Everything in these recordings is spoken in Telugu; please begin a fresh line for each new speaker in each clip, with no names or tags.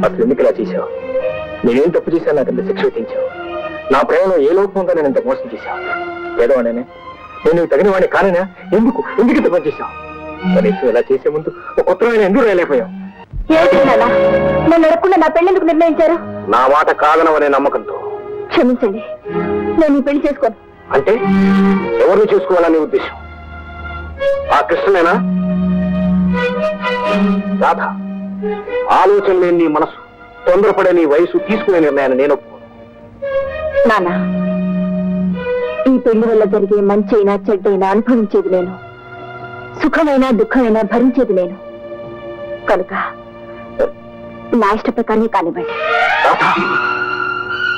అసలు ఎందుకు ఇలా చేశావు? నేనేం తప్పు చేశాను నాకు ఇంత శిక్ష విధించావు? నా ప్రేమలో ఏ లోపం ఉందో నేను ఇంత మోసం చేశావు? పేదవాడినే నేను తగిన వాడిని కానైనా ఎందుకు ఇంత పని చేశావు? కనీసం ఇలా చేసే ముందు ఒక ఉత్తరమైన ఎందుకు రాయలేకపోయావు?
నన్ను అడగకుండా నా పెళ్లి నిర్ణయించారు?
నా మాట కాదనవనే నమ్మకంతో.
క్షమించండి, నేను ఈ పెళ్లి చేసుకోను.
అంటే ఎవరిని చూసుకోవాలని ఉద్దేశం? ఆ కృష్ణనేనా? రాధ, ఆలోచన లేని నీ మనసు, తొందరపడే నీ వయసు తీసుకునే నిర్ణయాన్ని నేను ఒప్పుకోను.
నాన్న, ఈ పెళ్లి వల్ల జరిగే మంచి అయినా చెడ్డైనా అనుభవించేది నేను, సుఖమైనా దుఃఖమైనా భరించేది నేను. కనుక నా ఇష్ట ప్రకారమే కానివ్వండి.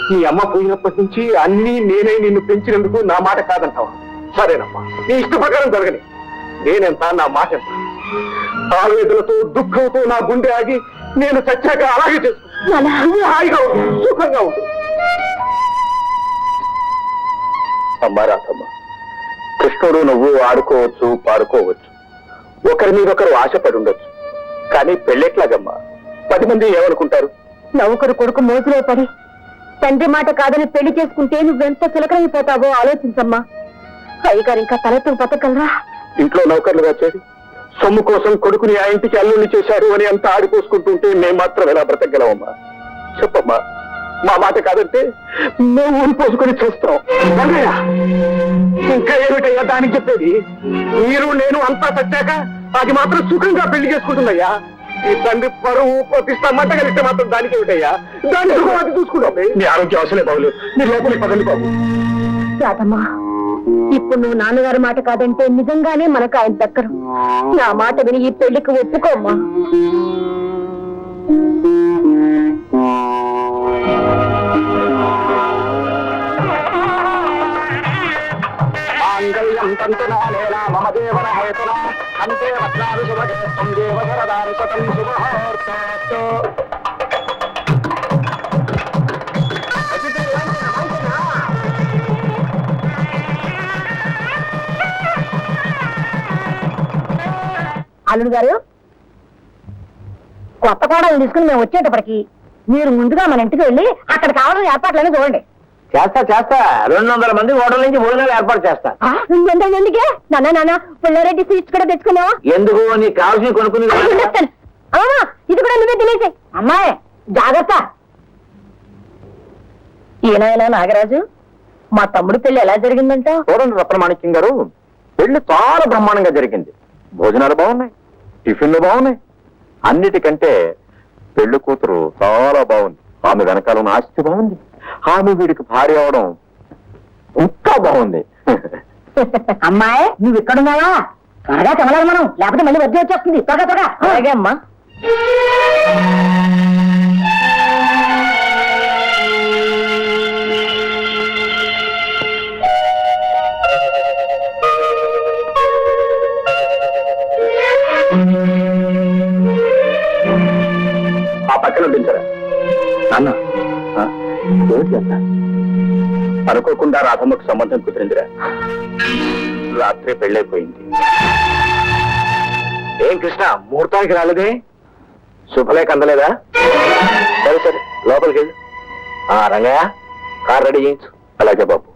నీ అమ్మ పోయినప్పటి నుంచి అన్నీ నేనే నిన్ను పెంచినందుకు నా మాట కాదంటావా? సరేనమ్మా, నీ ఇష్ట ప్రకారం జరగని. నేనెంత, నా మాట ఎంత? ఆవేదనతో దుఃఖంతో నా గుండె ఆగి నేను చచ్చాక అలాగే చేసుకున్నా. హాయిగా ఉంటుంది, సుఖంగా ఉంటుంది. అమ్మా రాధమ్మ, కృష్ణుడు నువ్వు ఆడుకోవచ్చు, పాడుకోవచ్చు, ఒకరి మీద ఒకరు ఆశపడి ఉండొచ్చు. కానీ పెళ్ళెట్లాగమ్మా? 10 మంది ఏమనుకుంటారు?
నౌకరు కొడుకు మోజులో పడి తండ్రి మాట కాదని పెళ్లి చేసుకుంటే నువ్వెంత చిలకరైపోతావో ఆలోచించమ్మా. అయ్యగారు ఇంకా తలెత్తు బతకలరా?
ఇంట్లో నౌకర్లుగా చేరి సొమ్ము కోసం కొడుకుని ఆ ఇంటికి అల్లుని చేశారు అని అంతా ఆడిపోసుకుంటుంటే మేము మాత్రం ఎలా బ్రతకగలమమ్మా? చెప్పమ్మా, మా మాట కాదంటే మేము ఊరిపోసుకొని చూస్తాం. ఇంకా ఏమిటయ్యా దానికి చెప్పేది? మీరు నేను అంతా చచ్చాక అది మాత్రం సుఖంగా పెళ్లి చేసుకుంటుందయ్యా. ఈ తండ్రి పరువు ప్రతిష్ట మంట కలిస్తే మాత్రం దానికి ఏమిటయ్యా? దాని సుఖం అది చూసుకుంటాం. నీ ఆరోగ్యం అవసరమే బాబులు, మీరు లోపలికి పదండి బాబు.
రాదమ్మా, ఇప్పుడు నువ్వు నాన్నగారి మాట కాదంటే నిజంగానే మనకు ఆయన దక్కరు. నా మాట విని ఈ పెళ్లికి ఒప్పుకోమ్మా. అల్లుడు గారు, కొత్త కోడలు తీసుకుని మేము వచ్చేటప్పటికి మీరు ముందుగా మన ఇంటికి వెళ్ళి అక్కడ కావాలని ఏర్పాట్లన్నీ చూడండి.
చేస్తా 200 మంది హోటల్ నుంచి భోజనాలు ఏర్పాటు చేస్తా.
ఎందుకే నాన్న పుల్లారెడ్డి స్వీట్స్ కూడా తెచ్చుకున్నావా?
ఎందుకు? నీకు కావాల్సి కొనుక్కుని
ఇది కూడా నువ్వే తినేసి. అమ్మాయి జాగ్రత్త. ఏనాయనా నాగరాజు, మా తమ్ముడు పెళ్లి ఎలా జరిగిందంట?
చూడండి రత్నమాణిక్యం గారు, పెళ్లి చాలా బ్రహ్మాండంగా జరిగింది. భోజనాలు బాగున్నాయి, టిఫిన్లు బాగున్నాయి. అన్నిటికంటే పెళ్లి కూతురు చాలా బాగుంది. ఆమె వెనకాల ఉన్న ఆస్తి బాగుంది. ఆమె వీడికి భార్య అవడం ఇంకా బాగుంది.
అమ్మాయి, నువ్వు ఇక్కడున్నావా? త్వరగా తెమలాలి మనం, లేకపోతే మళ్ళీ వద్ద వచ్చేస్తుంది. త్వరగా. అలాగే అమ్మా.
ఆ పక్కన ఉండించరా నాన్న? అనుకోకుండా రాధమ్మకు సంబంధం కుదిరిందిరా. రాత్రి పెళ్ళైపోయింది. ఏం కృష్ణ, ముహూర్తానికి రాలేదే? శుభలేఖ అందలేదా? సరే లోపలికి వెళ్ళు. రంగయ్య, కార్ రెడీ చేయించు. అలాగే బాబు.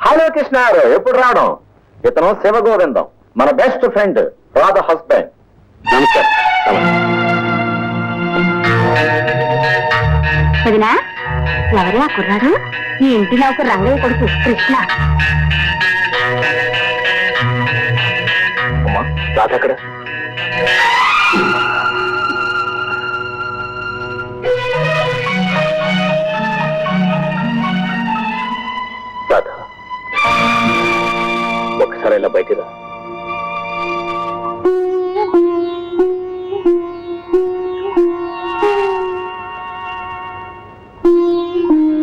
హలో కృష్ణ గారు, ఎప్పుడు రావడం? ఇతను శివగోవిందం, మన బెస్ట్ ఫ్రెండ్, రాధ హస్బెండ్. నమస్కారం.
వదినా, ఎవరు ఆ కుర్రాడు? ఈ ఇంటిలో ఒక రంగయ్య కొడుకు కృష్ణ.
అమ్మా, రాధ అక్కడ. రాధ, ఒకసారి ఇలా బయటికి రా.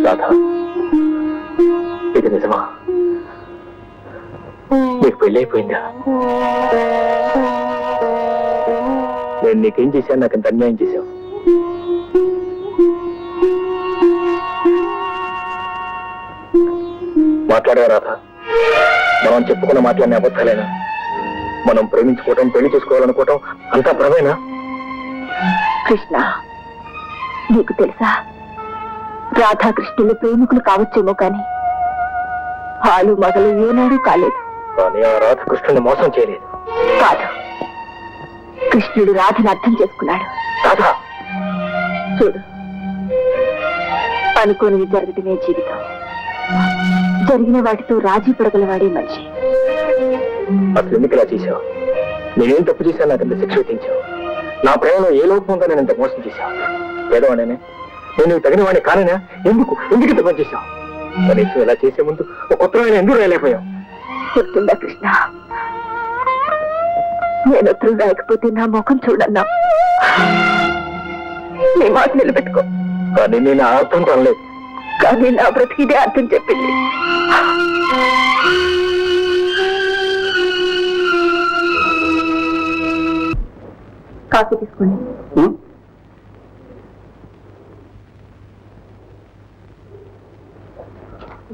రాధ, ఇది నిజమా? నీకు పెళ్ళైపోయిందా? నేను నీకేం చేశాను? నాకు ఇంత అన్యాయం చేశావు. మాట్లాడే రాధ, మనం చెప్పుకున్న మాటలన్నీ అబద్ధాలేనా? మనం ప్రేమించుకోవటం, పెళ్లి చేసుకోవాలనుకోవటం అంతా భ్రమేనా?
కృష్ణ, నీకు తెలుసా, రాధాకృష్ణులు ప్రేమికులు కావచ్చేమో కానీ ఆలు మగలు ఏనాడూ కాలేదు.
కానీ ఆ రాధాకృష్ణుని మోసం చేయలేదు.
కాదు, కృష్ణుడు రాధను అర్థం చేసుకున్నాడు.
రాధా,
చూడు, అనుకోనిది జరగటమే జీవితం. జరిగిన వాటితో రాజీ పడగలవాడే మనిషి.
అసలు ఎందుకు ఇలా చేశావు? నేనేం తప్పు చేశాను నాకు ఇంత శిక్ష విధించావు? నా ప్రేమలో ఏ లోపం ఉందో నేను ఇంత మోసం చేశావు? పేదవాడినే, నేను తగిన వాడిని కానైనా ఎందుకు ఇంత పని చేశావు? కనీసం ఇలా చేసే ముందు ఒక ఉత్తరమైన ఎందుకు రాయలేకపోయావు?
చెప్తుందా కృష్ణ, నేను ఉత్తరం రాయకపోతే నా ముఖం చూడన్నా. నీ మాట నిలబెట్టుకో.
కానీ నేను ఆ అర్థం అనలేదు.
కానీ నా బ్రతికిదే అర్థం చెప్పింది. కాఫీ తీసుకోండి.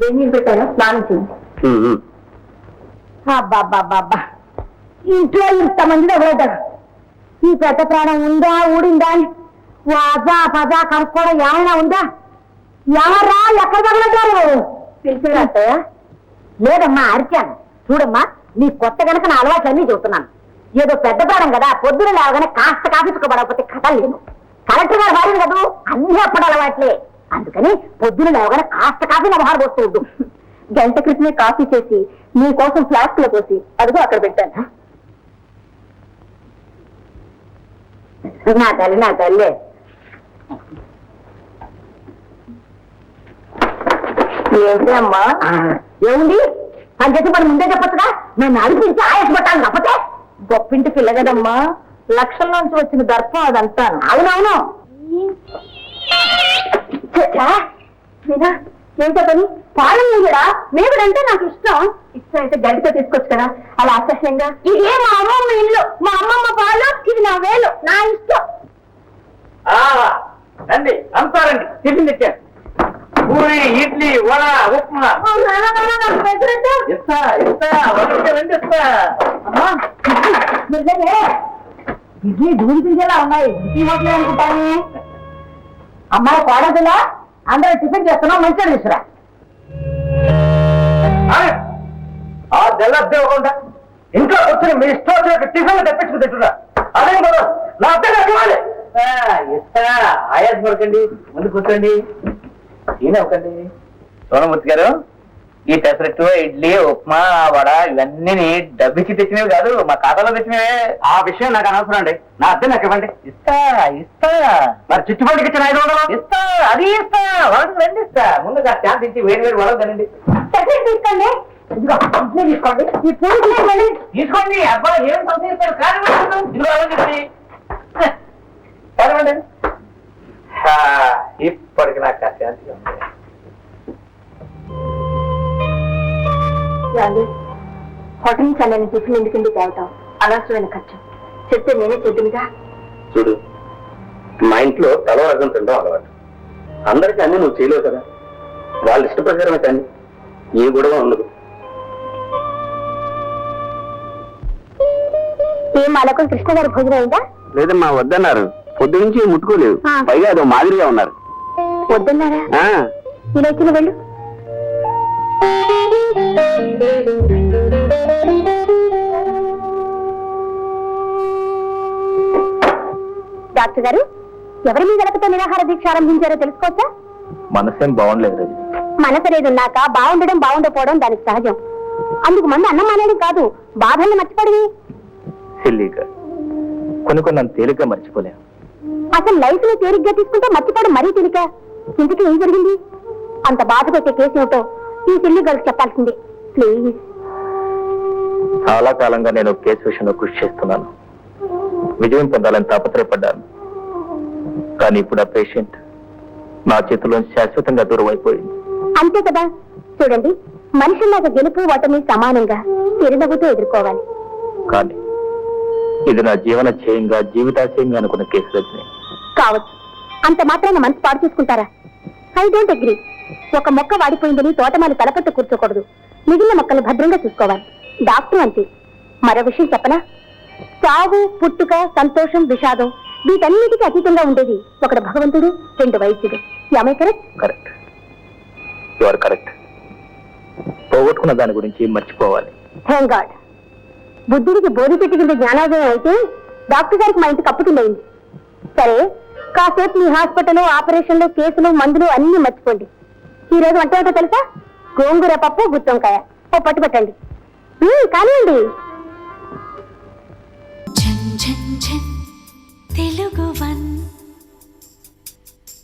వెన్నీళ్ళు పెట్టారా? స్నానం చేయండి. అబ్బాబ్బాబ్బా, ఇంట్లో ఇంతమంది ఎవరైతారు? ఈ పెద్ద ప్రాణం ఉందా ఊడిందా అని వాజా పజా కనుక్కోవడం ఏమైనా ఉందా? ఎవరా ఎక్కడ తగలతారు? తెలిసేదా అత్తయ్య? లేదమ్మా, అరిచాను. చూడమ్మా, నీ కొత్త గనక నా అలవాట్లన్నీ చెబుతున్నాను. ఏదో పెద్ద ప్రాణం కదా, పొద్దున లేవగానే కాస్త కాఫీ చుక్కబడకపోతే కథ లేదు. కలెక్టర్ గారు వాడింది కదా, అన్ని అప్పుడు అలవాట్లే. అందుకని పొద్దున లేవగానే కాస్త కాఫీ నమహారు పోస్తూ ఉండు. గంట క్రితమే కాఫీ చేసి నీ కోసం ఫ్లాస్క్ లో పోసి అదిగో అక్కడ పెట్టాను. నా తల్లి, నా తల్లి. ఏంటి అమ్మా? ఏముంది? అని చెప్పి మనం ముందే చెప్పొచ్చుగా. నన్ను అనిపించి ఆయాసపట్టాను తప్పతే. గొప్పింటి పిల్ల కదమ్మా, లక్షల్లోంచి వచ్చిన దర్పం అదంతాను. అవునవును. ఏంటో పని? పాలన కూడా మేగుడంటే నాకు ఇష్టం. ఇష్టం అయితే గడితో తీసుకోవచ్చు కదా, అలా అసహ్యంగా. ఇదే మా అమ్మమ్మ ఇల్లు, మా అమ్మమ్మ పాలు, ఇది నా వేలు, నా ఇష్టం.
రండి, అంతా రండి, టిఫిన్ తెచ్చాను. పూరి, ఇడ్లీ, వడ, ఉప్మా.
ఇడ్లీ దూరి పింజేలా ఉన్నాయి. ఈ హోటల్ అనుకుంటానే. అమ్మాయి కోడపిల్ల, అందరూ టిఫిన్ చేస్తున్నాం, మంచిగా తీసుకురా.
ఆ జల్లకుండా ఇంట్లో వచ్చిన మీ ఇష్టం వచ్చిన టిఫిన్ తెప్పించుకు తిట్టురా. అదే కదా నా అర్థం ఇవ్వాలి. ఇస్తా, ఆయాస పడకండి, ముందు కూర్చోండి. ఈయనవ్వకండి. సోనమూర్తి గారు, ఈ పెసరట్టు, ఇడ్లీ, ఉప్మా, వడ ఇవన్నీ డబ్బిచ్చి తెచ్చినవి కాదు, మా ఖాతాలో తెచ్చినవే. ఆ విషయం నాకు అనవసరం అండి, నా అర్థం నాకు ఇవ్వండి. ఇస్తా ఇస్తా. మరి చుట్టుపక్కలకి ఇచ్చిన 500 ఇస్తా, అది ఇస్తా. వరకు రండి, ఇస్తా. ముందుగా శాంతి ఇచ్చి వేడి వేడి వడలు తినండి.
తీసుకోండి, తీసుకోండి. ఈ పూరి
తీసుకోండి. అబ్బా, ఏం సంతరిస్తారు? కానివ్వండి, కానివ్వండి. ఇప్పటికి నాకు శాంతిగా ఉంది.
హోటల్ నుంచి అన్నీ టిఫిన్ ఎందుకండి తేవటం? అనవసరమైన ఖర్చు. చెప్తే నేనే చెప్పిందిగా.
చూడు, మా ఇంట్లో తల రకం తినడం అలవాటు. అందరికీ అన్నీ నువ్వు చేయలేవు కదా, వాళ్ళ ఇష్ట ప్రకారమే కానీ ఏ గొడవ ఉండదు.
ఏం మాలకు కృష్ణ గారి భోజనం అయిందా?
లేదమ్మా, వద్దన్నారు. పొద్దు నుంచి ముట్టుకోలేదు, పైగా అదో మాదిరిగా ఉన్నారు.
వద్దన్నారా? నేను వచ్చిన వెళ్ళు. డాక్టర్ గారు, ఎవరి మీద వెనకతో నిరాహార దీక్ష ఆరంభించారో తెలుసుకోవచ్చా?
మనసేం బాగుండలేదు.
మనసరేదున్నాక బాగుండడం బాగుండకపోవడం దానికి సహజం. అందుకు మంది అన్నం మానేయడం కాదు, బాధల్ని మర్చిపోవడమే.
సిల్లీగా కొన్ని తేలిగ్గా మర్చిపోలేం.
అసలు లైఫ్ ని తేలిగ్గా తీసుకుంటే మర్చిపోవడం మరీ తేలిక. ఇంతకీ ఏం జరిగింది? అంత బాధ పెట్టే కేసు ఏమిటో ఈ సిల్లి గర్ల్కి చెప్పాల్సింది, ప్లీజ్.
చాలా కాలంగా నేను కేసు విషయంలో కృషి చేస్తున్నాను, విజయం పొందాలని తాపత్రయపడ్డాను. కానీ ఇప్పుడు ఆ పేషెంట్ నా చేతిలో శాశ్వతంగా దూరం అయిపోయింది.
అంతే కదా. చూడండి, మనుషుల్లాగా గెలుపు ఓటమి సమానంగా చిరునవ్వుతో ఎదుర్కోవాలి.
కానీ ఇది నా జీవన ధ్యేయంగా, జీవితాశయంగా అనుకున్న కేసు రజని.
కావచ్చు, అంత మాత్రాన మనసు పాడు చేసుకుంటారా? I don't agree. ఒక మొక్క వాడిపోయిందని తోటమాలి తలపట్టు కూర్చోకూడదు, మిగిలిన మొక్కలు భద్రంగా చూసుకోవాలి. డాక్టర్ అంతే. మరో విషయం చెప్పనా? చావు, పుట్టుక, సంతోషం, విషాదం వీటన్నిటికీ అతీతంగా ఉండేది ఒకడు భగవంతుడు, రెండు వైద్యుడు. Am I correct?
Correct, you are correct. పోగొట్టుకున్న దాని గురించి మర్చిపోవాలి.
Thank God. బుద్ధుడికి బోధి చెట్టు కింద జ్ఞానోదయం అయితే డాక్టర్ గారికి మా ఇంటికి అప్పుతుండయింది. సరే, కాసేపు మీ హాస్పిటల్, ఆపరేషన్లు, కేసులు, మందులు అన్ని మర్చిపోండి. ఈ రోజు వంట ఏంటో తెలుసా? గోంగూర పప్పు, గుత్తొంకాయ. ఓ పట్టు పెట్టండి. కానివ్వండి.
తెలుగు